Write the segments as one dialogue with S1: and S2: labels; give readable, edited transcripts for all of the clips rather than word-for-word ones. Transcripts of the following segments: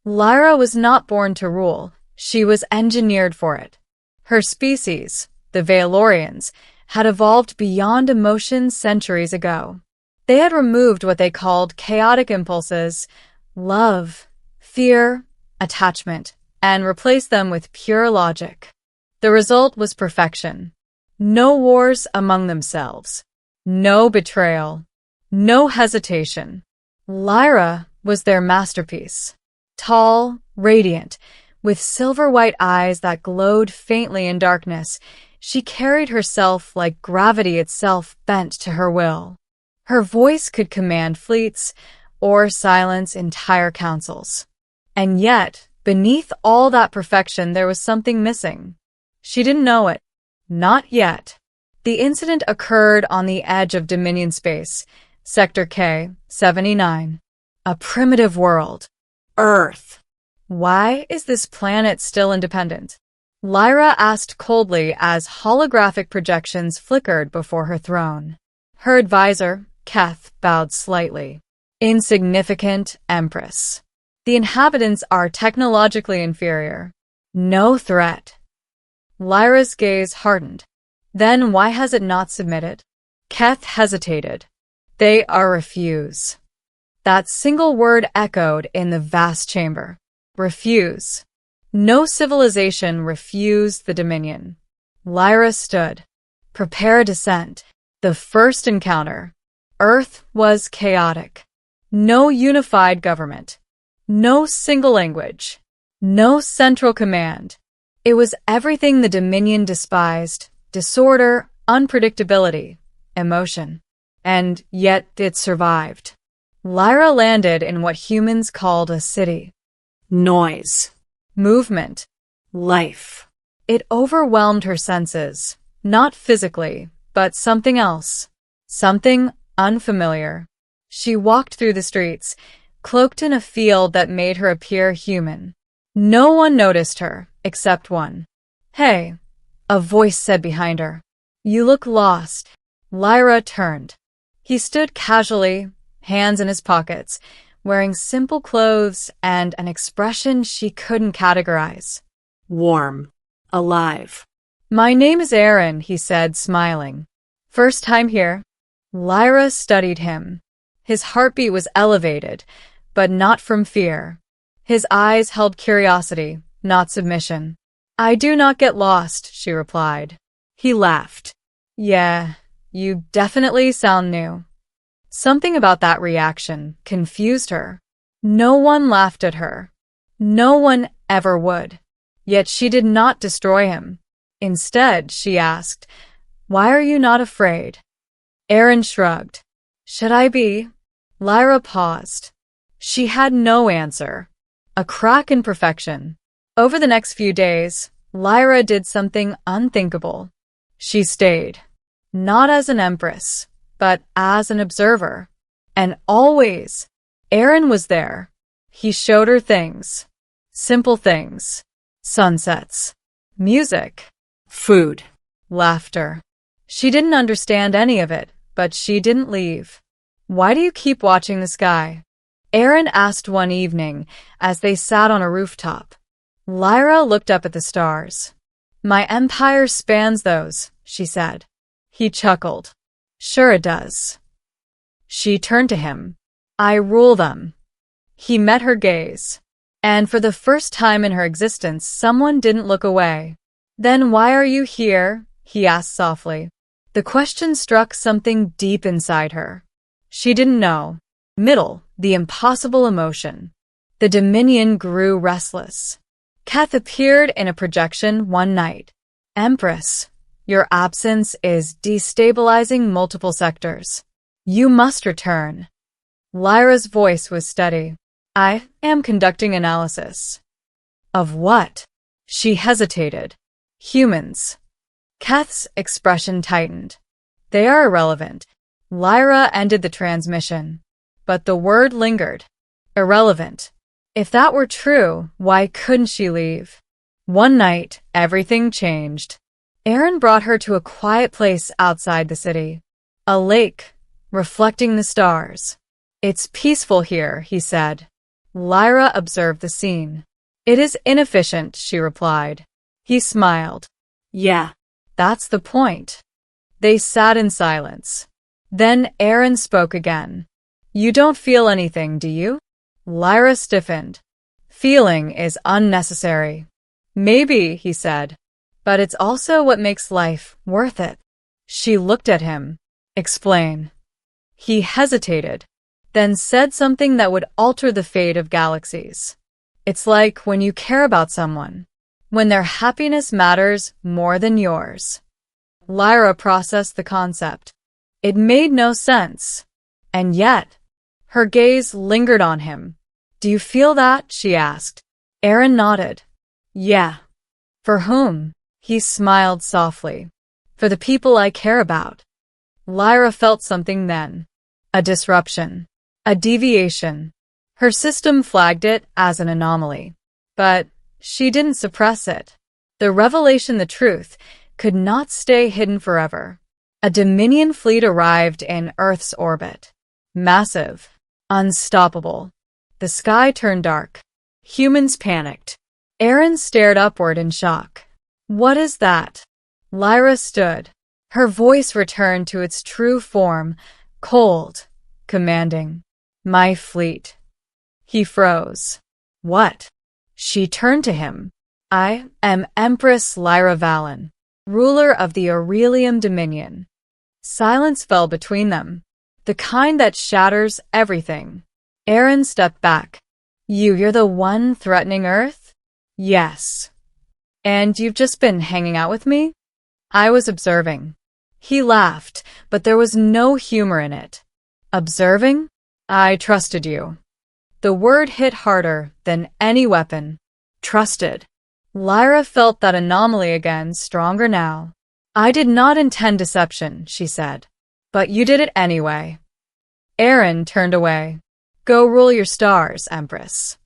S1: Lyra was not born to rule. She was engineered for it. Her species, the Valorians, had evolved beyond emotion centuries ago. They had removed what they called chaotic impulses, love, fear, attachment, and replaced them with pure logic. The result was perfection. No wars among themselves. No betrayal. No hesitation. Lyra was their masterpiece. Tall, radiant, with silver-white eyes that glowed faintly in darkness, she carried herself like gravity itself bent to her will. Her voice could command fleets or silence entire councils. And yet, beneath all that perfection, there was something missing. She didn't know it. Not yet. The incident occurred on the edge of Dominion space, Sector K-79. A primitive world. Earth. Why is this planet still independent? Lyra asked coldly as holographic projections flickered before her throne. Her advisor, Keth, bowed slightly. Insignificant Empress. The inhabitants are technologically inferior. No threat. Lyra's gaze hardened. Then why has it not submitted? Keth hesitated. They are refuse. That single word echoed in the vast chamber. Refuse. No civilization refused the Dominion. Lyra stood. Prepare descent. The first encounter. Earth was chaotic. No unified government. No single language. No central command. It was everything the Dominion despised: disorder, unpredictability, emotion. And yet it survived. Lyra landed in what humans called a city. Noise. Movement. Life. It overwhelmed her senses, not physically, but something else. Something unfamiliar. She walked through the streets, cloaked in a field that made her appear human. No one noticed her, except one. Hey, a voice said behind her. You look lost. Lyra turned. He stood casually, hands in his pockets, wearing simple clothes and an expression she couldn't categorize. Warm. Alive. My name is Aaron, he said, smiling. First time here? Lyra studied him. His heartbeat was elevated, but not from fear. His eyes held curiosity, not submission. I do not get lost, she replied. He laughed. Yeah, you definitely sound new. Something about that reaction confused her. No one laughed at her. No one ever would. Yet she did not destroy him. Instead, she asked, Why are you not afraid? Aaron shrugged. Should I be? Lyra paused. She had no answer. A crack in perfection. Over the next few days, Lyra did something unthinkable. She stayed. Not as an empress, but as an observer. And always, Aaron was there. He showed her things. Simple things. Sunsets. Music. Food. Laughter. She didn't understand any of it, but she didn't leave. Why do you keep watching the sky? Aaron asked one evening as they sat on a rooftop. Lyra looked up at the stars. My empire spans those, she said. He chuckled. Sure it does. She turned to him. I rule them. He met her gaze. And for the first time in her existence, someone didn't look away. Then why are you here? He asked softly. The question struck something deep inside her. She didn't know. The impossible emotion. The Dominion grew restless. Keth appeared in a projection one night. Empress, your absence is destabilizing multiple sectors. You must return. Lyra's voice was steady. I am conducting analysis. Of what? She hesitated. Humans. Keth's expression tightened. They are irrelevant. Lyra ended the transmission. But the word lingered. Irrelevant. If that were true, why couldn't she leave? One night, everything changed. Aaron brought her to a quiet place outside the city. A lake, reflecting the stars. It's peaceful here, he said. Lyra observed the scene. It is inefficient, she replied. He smiled. Yeah, that's the point. They sat in silence. Then Aaron spoke again. You don't feel anything, do you? Lyra stiffened. Feeling is unnecessary. Maybe, he said, but it's also what makes life worth it. She looked at him. Explain. He hesitated, then said something that would alter the fate of galaxies. It's like when you care about someone, when their happiness matters more than yours. Lyra processed the concept. It made no sense. And yet, her gaze lingered on him. Do you feel that? She asked. Aaron nodded. Yeah. For whom? He smiled softly. For the people I care about. Lyra felt something then. A disruption. A deviation. Her system flagged it as an anomaly. But she didn't suppress it. The revelation, the truth, could not stay hidden forever. A Dominion fleet arrived in Earth's orbit. Massive. Unstoppable. The sky turned dark. Humans panicked. Aaron stared upward in shock. What is that? Lyra stood. Her voice returned to its true form, cold, commanding. My fleet. He froze. What? She turned to him. I am Empress Lyra Valen, ruler of the Aurelium Dominion. Silence fell between them, the kind that shatters everything. Aaron stepped back. You're the one threatening Earth? Yes. And you've just been hanging out with me? I was observing. He laughed, but there was no humor in it. Observing? I trusted you. The word hit harder than any weapon. Trusted. Lyra felt that anomaly again, stronger now. I did not intend deception, she said. But you did it anyway. Aaron turned away. Go rule your stars, Empress.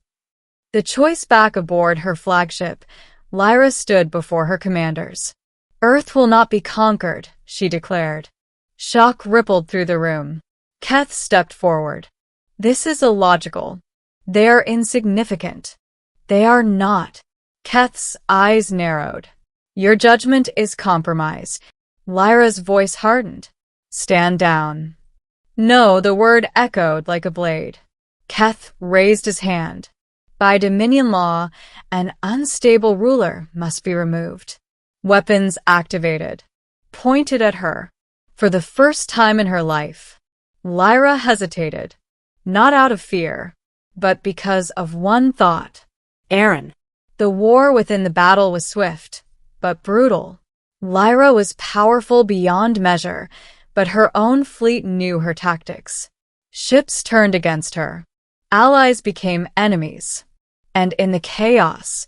S1: The choice back aboard her flagship, Lyra stood before her commanders. Earth will not be conquered, she declared. Shock rippled through the room. Keth stepped forward. This is illogical. They are insignificant. They are not. Keth's eyes narrowed. Your judgment is compromised. Lyra's voice hardened. Stand down. No, the word echoed like a blade. Keth raised his hand. By Dominion law, an unstable ruler must be removed. Weapons activated. Pointed at her. For the first time in her life, Lyra hesitated. Not out of fear, but because of one thought. Aaron. The war within the battle was swift, but brutal. Lyra was powerful beyond measure, but her own fleet knew her tactics. Ships turned against her. Allies became enemies. And in the chaos,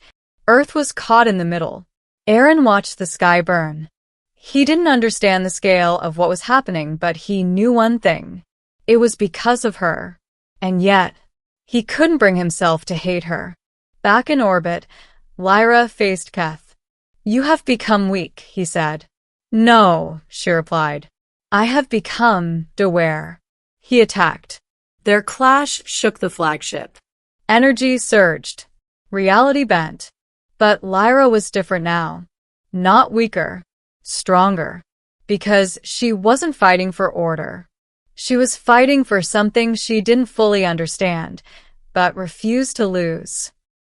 S1: Earth was caught in the middle. Aaron watched the sky burn. He didn't understand the scale of what was happening, but he knew one thing. It was because of her. And yet, he couldn't bring himself to hate her. Back in orbit, Lyra faced Keth. You have become weak, he said. No, she replied. I have become aware. He attacked. Their clash shook the flagship. Energy surged. Reality bent. But Lyra was different now. Not weaker. Stronger. Because she wasn't fighting for order. She was fighting for something she didn't fully understand, but refused to lose.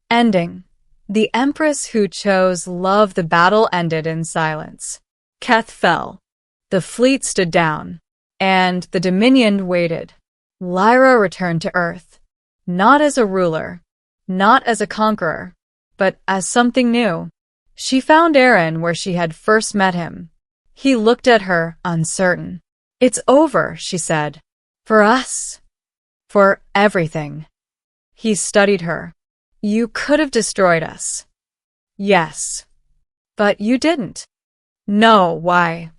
S1: Ending. The Empress who chose love. The battle ended in silence. Keth fell. The fleet stood down. And the Dominion waited. Lyra returned to Earth. Not as a ruler. Not as a conqueror. But as something new. She found Aaron where she had first met him. He looked at her, uncertain. It's over, she said. For us. For everything. He studied her. You could have destroyed us. Yes. But you didn't. No, why?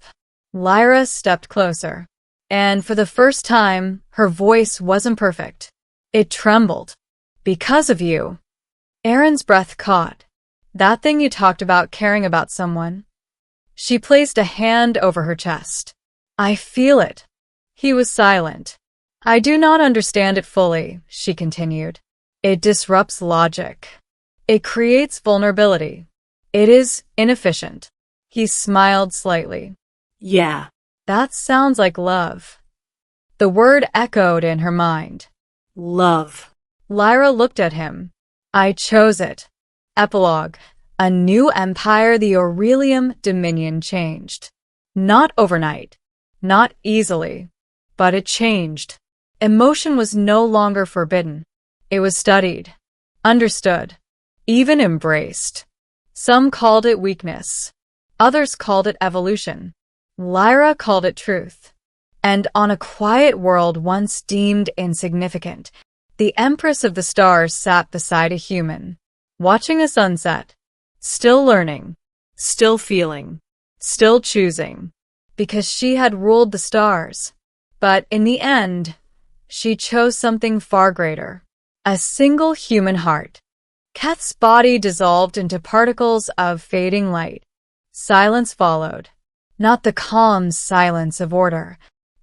S1: Lyra stepped closer. And for the first time, her voice wasn't perfect. It trembled. Because of you. Aaron's breath caught. That thing you talked about, caring about someone. She placed a hand over her chest. I feel it. He was silent. I do not understand it fully, she continued. It disrupts logic. It creates vulnerability. It is inefficient. He smiled slightly.
S2: Yeah.
S1: That sounds like love. The word echoed in her mind.
S2: Love.
S1: Lyra looked at him. I chose it. Epilogue. A new empire, the Aurelium Dominion, changed. Not overnight. Not easily. But it changed. Emotion was no longer forbidden. It was studied, understood, even embraced. Some called it weakness. Others called it evolution. Lyra called it truth. And on a quiet world once deemed insignificant, the Empress of the Stars sat beside a human, watching a sunset, still learning, still feeling, still choosing, because she had ruled the stars. But in the end, she chose something far greater. A single human heart. Keth's body dissolved into particles of fading light. Silence followed. Not the calm silence of order,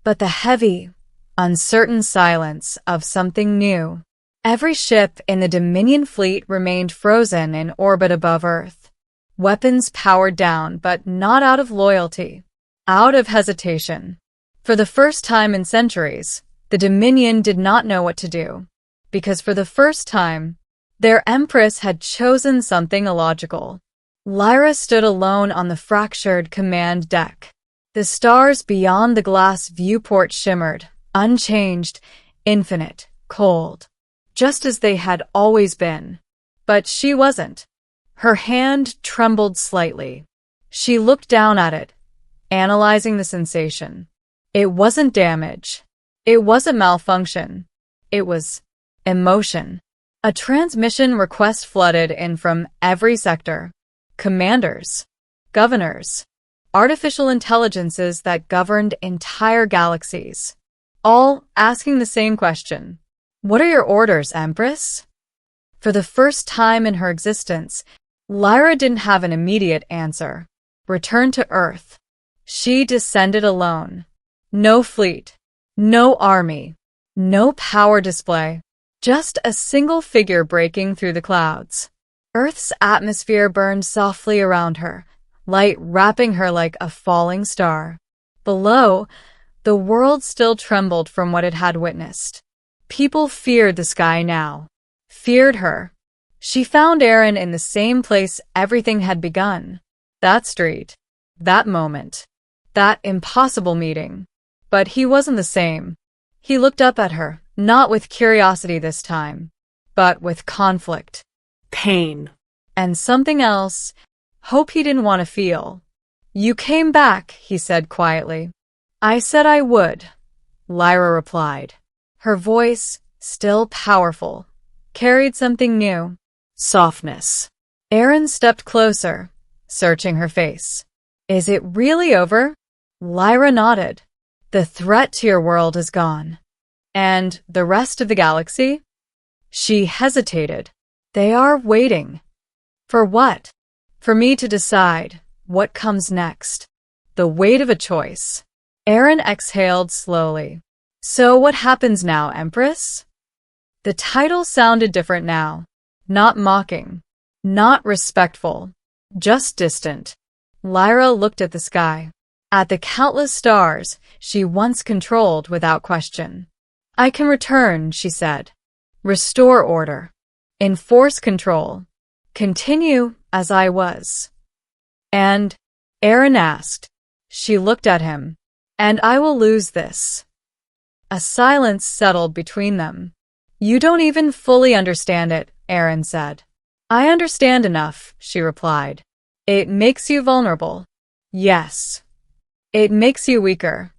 S1: but the heavy, uncertain silence of something new. Every ship in the Dominion fleet remained frozen in orbit above Earth. Weapons powered down, but not out of loyalty. Out of hesitation. For the first time in centuries, the Dominion did not know what to do. Because for the first time, their Empress had chosen something illogical. Lyra stood alone on the fractured command deck. The stars beyond the glass viewport shimmered, unchanged, infinite, cold, just as they had always been. But she wasn't. Her hand trembled slightly. She looked down at it, analyzing the sensation. It wasn't damage. It wasn't malfunction. It was emotion. A transmission request flooded in from every sector. Commanders, governors, artificial intelligences that governed entire galaxies. All asking the same question. What are your orders, Empress? For the first time in her existence, Lyra didn't have an immediate answer. Return to Earth. She descended alone. No fleet. No army. No power display. Just a single figure breaking through the clouds. Earth's atmosphere burned softly around her, light wrapping her like a falling star. Below, the world still trembled from what it had witnessed. People feared the sky now. Feared her. She found Aaron in the same place everything had begun. That street. That moment. That impossible meeting. But he wasn't the same. He looked up at her, not with curiosity this time, but with conflict.
S2: Pain.
S1: And something else, hope he didn't want to feel. You came back, he said quietly. I said I would, Lyra replied. Her voice, still powerful, carried something new. Softness. Aaron stepped closer, searching her face. Is it really over? Lyra nodded. The threat to your world is gone. And the rest of the galaxy? She hesitated. They are waiting. For what? For me to decide what comes next. The weight of a choice. Aaron exhaled slowly. So what happens now, Empress? The title sounded different now. Not mocking. Not respectful. Just distant. Lyra looked at the sky. At the countless stars she once controlled without question. I can return, she said. Restore order. Enforce control. Continue as I was. And, Aaron asked. She looked at him. And I will lose this. A silence settled between them. You don't even fully understand it, Aaron said. I understand enough, she replied. It makes you vulnerable. Yes. It makes you weaker.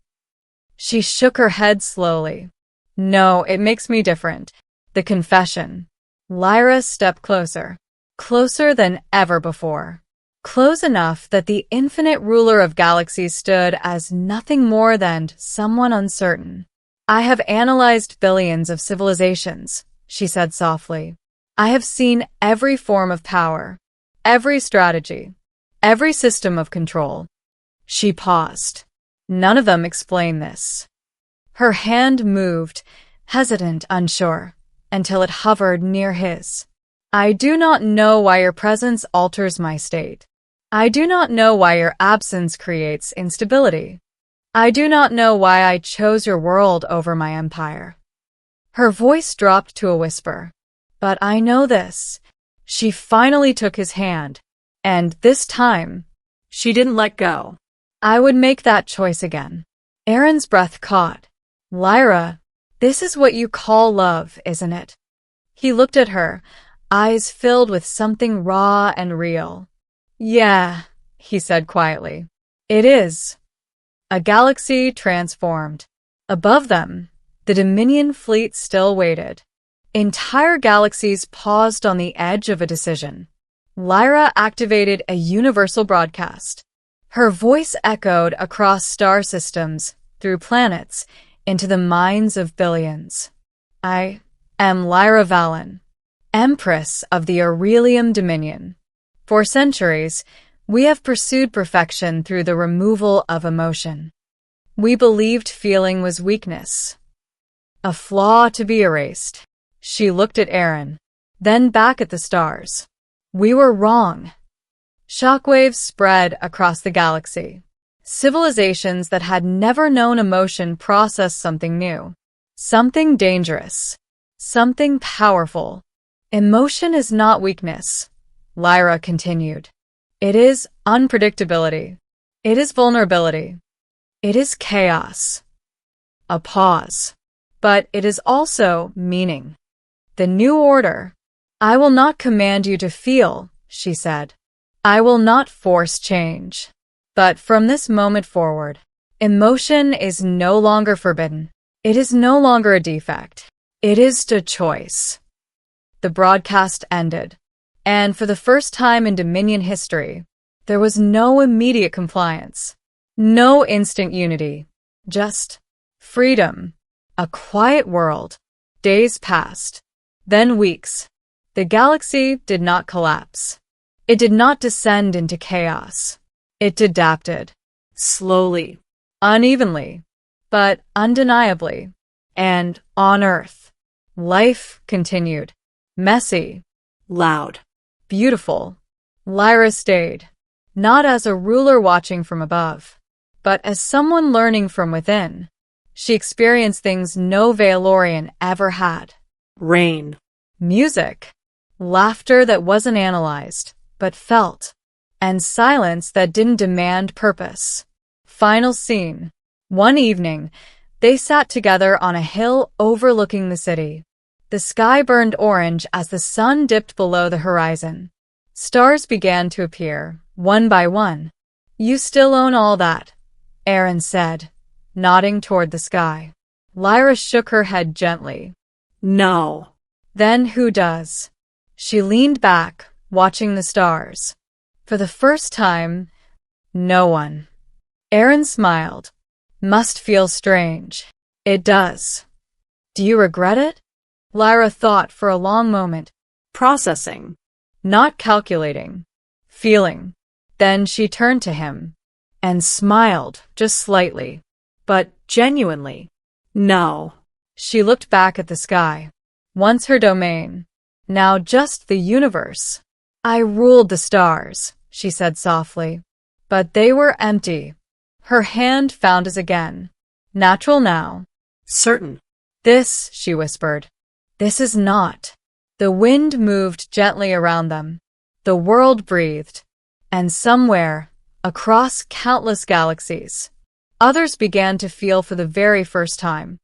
S1: She shook her head slowly. No, it makes me different. The confession. Lyra stepped closer. Closer than ever before. Close enough that the infinite ruler of galaxies stood as nothing more than someone uncertain. I have analyzed billions of civilizations, she said softly. I have seen every form of power, every strategy, every system of control. She paused. None of them explain this. Her hand moved, hesitant, unsure. until it hovered near his. I do not know why your presence alters my state. I do not know why your absence creates instability. I do not know why I chose your world over my empire. Her voice dropped to a whisper. But I know this. She finally took his hand, and this time,
S2: She didn't let go.
S1: I would make that choice again. Aaron's breath caught. Lyra, this is what you call love, isn't it? He looked at her, eyes filled with something raw and real. Yeah, he said quietly. It is. A galaxy transformed. Above them, the Dominion fleet still waited. Entire galaxies paused on the edge of a decision. Lyra activated a universal broadcast. Her voice echoed across star systems, through planets, into the minds of billions. I am Lyra Valen, Empress of the Aurelium Dominion. For centuries, we have pursued perfection through the removal of emotion. We believed feeling was weakness, a flaw to be erased. She looked at Aaron, then back at the stars. We were wrong. Shockwaves spread across the galaxy. Civilizations that had never known emotion processed something new, something dangerous, something powerful. Emotion is not weakness, Lyra continued. It is unpredictability. It is vulnerability. It is chaos. A pause. But it is also meaning. The new order. I will not command you to feel, she said. I will not force change. But from this moment forward, emotion is no longer forbidden. It is no longer a defect. It is a choice. The broadcast ended, and for the first time in Dominion history, there was no immediate compliance, no instant unity, just freedom, a quiet world. Days passed, then weeks. The galaxy did not collapse. It did not descend into chaos. It adapted,
S2: Slowly.
S1: unevenly, but undeniably. And on Earth, life continued. Messy,
S2: Loud.
S1: beautiful. Lyra stayed, not as a ruler watching from above, but as someone learning from within. She experienced things no Valorian ever had.
S2: Rain.
S1: Music, laughter that wasn't analyzed, but felt, and silence that didn't demand purpose. Final scene. One evening, they sat together on a hill overlooking the city. The sky burned orange as the sun dipped below the horizon. Stars began to appear, one by one. You still own all that, Aaron said, nodding toward the sky. Lyra shook her head gently.
S2: No.
S1: Then who does? She leaned back, watching the stars. For the first time, no one. Aaron smiled. Must feel strange. It does. Do you regret it? Lyra thought for a long moment.
S2: Processing.
S1: Not calculating. Feeling. Then she turned to him and smiled, just slightly, but genuinely.
S2: No.
S1: She looked back at the sky. Once her domain, now just the universe. I ruled the stars, she said softly, but they were empty. Her hand found his again. Natural now.
S2: Certain.
S1: This, she whispered. This is not. The wind moved gently around them. The world breathed. And somewhere, across countless galaxies, others began to feel for the very first time.